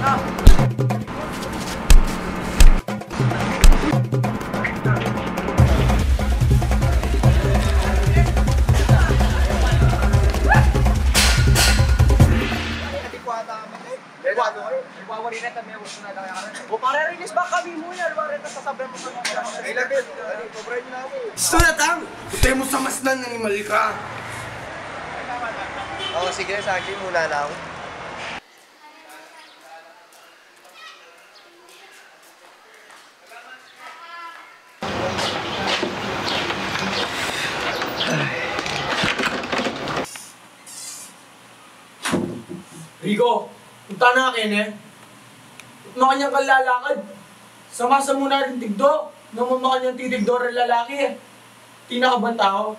na. O pare-release ba kami mo yan? Luwari na sasabihin mo sa mga ilagay. Cobrahin na ako. Sulatang! Utay mo sa masnan, animal ka! Oo, sige, sa akin muna na ako. Rico, punta na akin eh. Makanyang kalalakad. Samasa mo na rin tigdo. Naman makanyang titigdo rin lalaki eh. Tina ka bang tao?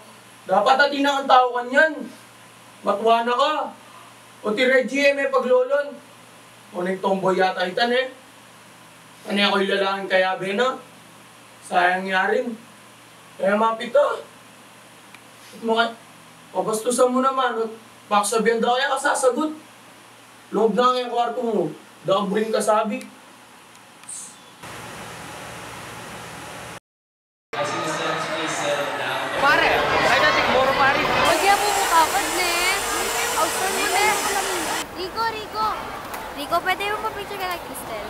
Dapat at tina kang tao kanyan. Matuwa na ka. O ti Reggie eh, may paglolon. O nagtomboy yata itan eh. Ano ako'y lalaking kaya bena? Sayang nga rin. Kaya mapito. At mga, pabastusan mo naman. At paksabihan daw kaya kasasagot. Loob na ang kwarto mo. Dabring kasabi. Pare, ay natin moro pare. Huwag niya po mukapad, ne. Outdoor mo, ne. Rico. Rico, pwede mo pa-picture ka like Cristel?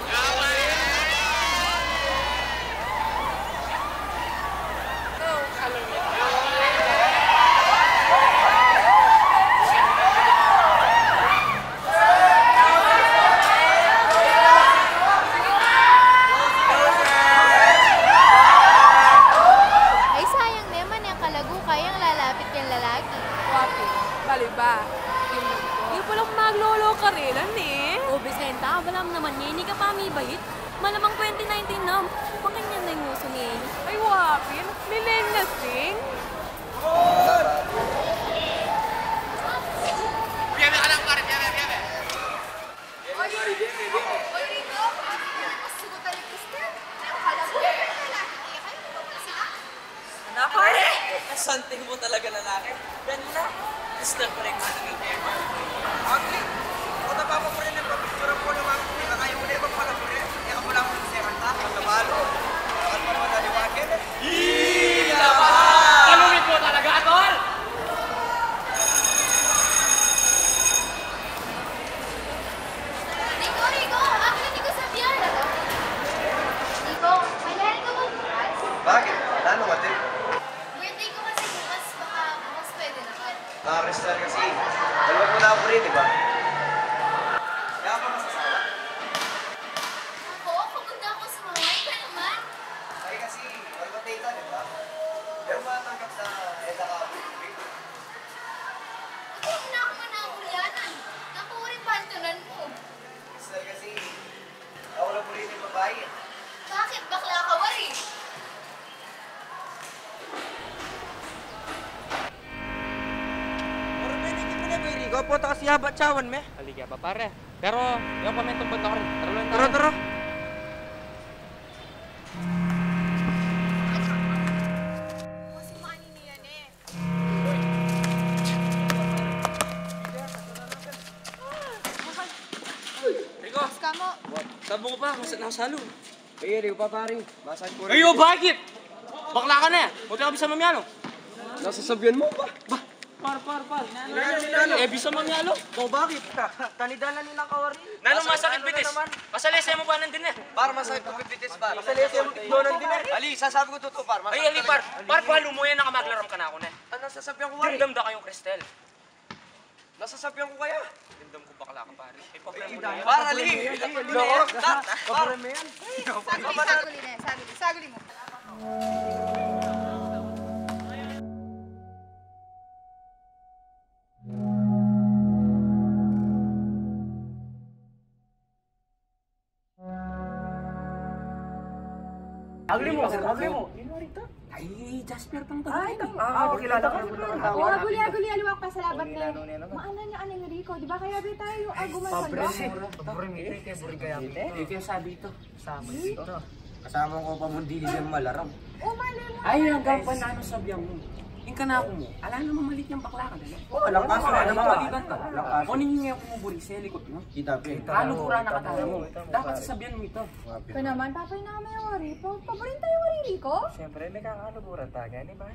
Ba? Yung palang maglolo ka rin, eh. O, Vicenta, wala mo naman niya. Hindi ka pa amibait. Malamang 2019 na. Pakanyan na yung nguso niya. Ay, wapin. Nilen na sing. Biyeme ka lang, pare. Biyeme. Oy, Rico. Sugutan yung Cristel. Akala mo, lalaki kayo. Sila? Anak, pare. Kasanting mo talaga lalaki. Yan na. Cristel pa rin ka ng tema. Ugly. O pa mo rin ang papicture ko ng mga kung kaya mo na ibang pala mo rin. Kaya mo lang ng seranta. Ang nabalo. Ang pa naman naliwagin. Tanungin mo talaga, Tol! Rico. Actually, ko sabihan. Rico, may lahal ka ba bukas? Bakit? Lalo nga din. Birthday ko kasi bukas. Baka bukas pwede naman. Naka-restart kasi. Dalawag mo na ako rin, di ba? Kaya pa masasawa. Ako, pagod na ako sa mga ka naman. Ay kasi, mag-batay ka, di ba? Pero matanggap sa EDA ka. Huwag na ako manahulyanan. Naku rin pantunan mo. Crystal kasi, ako lang po rin yung babae. Bakit? Bakla ka ba rin? Rico, punta kasi habat chawan, me. Halika pa pare. Pero yung pamentong punta ko rin. Tara. Kasi maanini yan, eh. Rico! Kamo. Sabo ko pa kung saan nakasalo. Ay, Rico pa pare. Masad ko rin. Ayo, bakit? Bakla ka na eh. Huwag ka bisa mamyano. Nasasabihan mo ba? Par. Eh, bisa mamyalo. O bakit? Tanidanan nilang kawarin. Nanong masakit bitis? Pasalese mo ba nandun eh? Para masakit ko bibitis ba? Masalese mo doon din eh. Ali, sasabi ko totoo par. Ay, ali par. Par, palo mo yan nakamaglaram ka na ako na. Ano nasasabihan ko wari? Dindam da kayong Cristel. Nasasabihan ko kaya? Dindam ko bakla ka pare. Ay, paprem mo na yan. Par, Ali! Loko! Par! Saguli mo. Agli mo. Ay, Jasper pang Ay, kilala ko. Aguli, aluwak pa sa laban na. Maana niya anong Rico, di ba kaya ba tayo aguman sa Ito yung sabi ito. Sama ito. Kasama ko pa mong dili ng malaram. O, mali mo. Ay, hanggang pa na ano sabihan mo. Yung kanako mo, ala naman malit yung bakla ka. Walang kaso, Wala walang naman kaso. balikan ka. Kung ano yung kumuburi sa likod mo. Kalugura na katala mo. Dapat sasabihan mo ito. Ito naman, papay na kami yung wari. Paborin tayo wari, Rico. Siyempre, may kakalugura taga, di ba?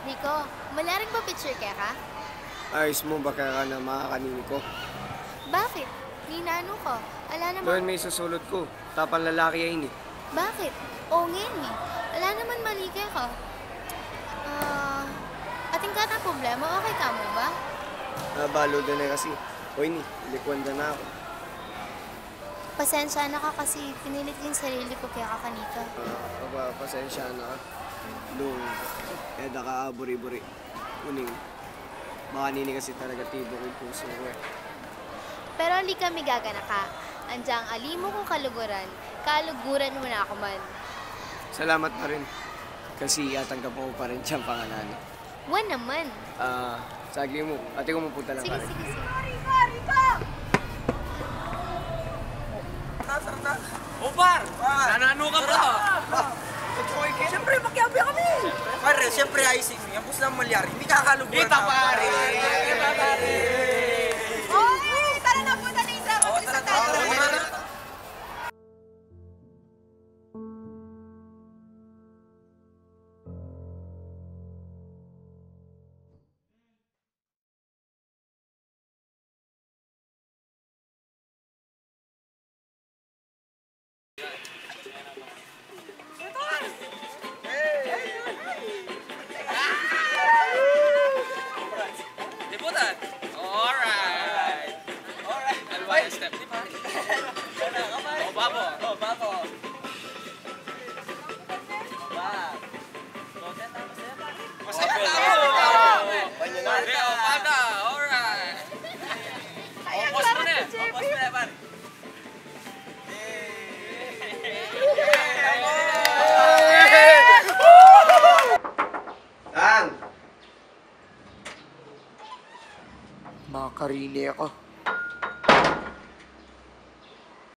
Rico, malaring ba picture kaya ka? Ayos mo ba kaya ka na makakanini ko? Bakit? Ninano ko. Ala naman... Doon may susulot ko. Tapang lalaki ay ini. Bakit? Oo ngayon eh. Ala naman mali kaya ka. Ating ka na problema, okay ka mo ba? Nabalo doon na kasi. O ini, likwanda na ako. Pasensya na ka kasi pinilit yung sarili ko kaya kakanika. Pasensya na ka. Doon, eda ka buri-buri. Uning, baka nini kasi talaga tibo ko yung puso ko eh. Pero hindi kami gagana ka. Andiyan alimo ko kaluguran mo na ako man. Salamat pa rin. Kasi atanggap mo pa rin siyang pangalan. Wan naman. Sagli mo. Ate ko mapunta lang Sige, pa rin. sige, sige. O par! Nanano ka ba? Siyempre, makiabi kami! Pare, siyempre icing. Yan po silang malyari. Hindi kakaluburan. Kita pare! Oy! Tara na po, Tanisa. Mag-isa tayo. Liputan! Alright! Alright, step. Di pare. O, babo. O, babo. Masaya tayo! O, bada. Alright. O, post mo na. O, post mo na, pare. Tang! Makarini ako.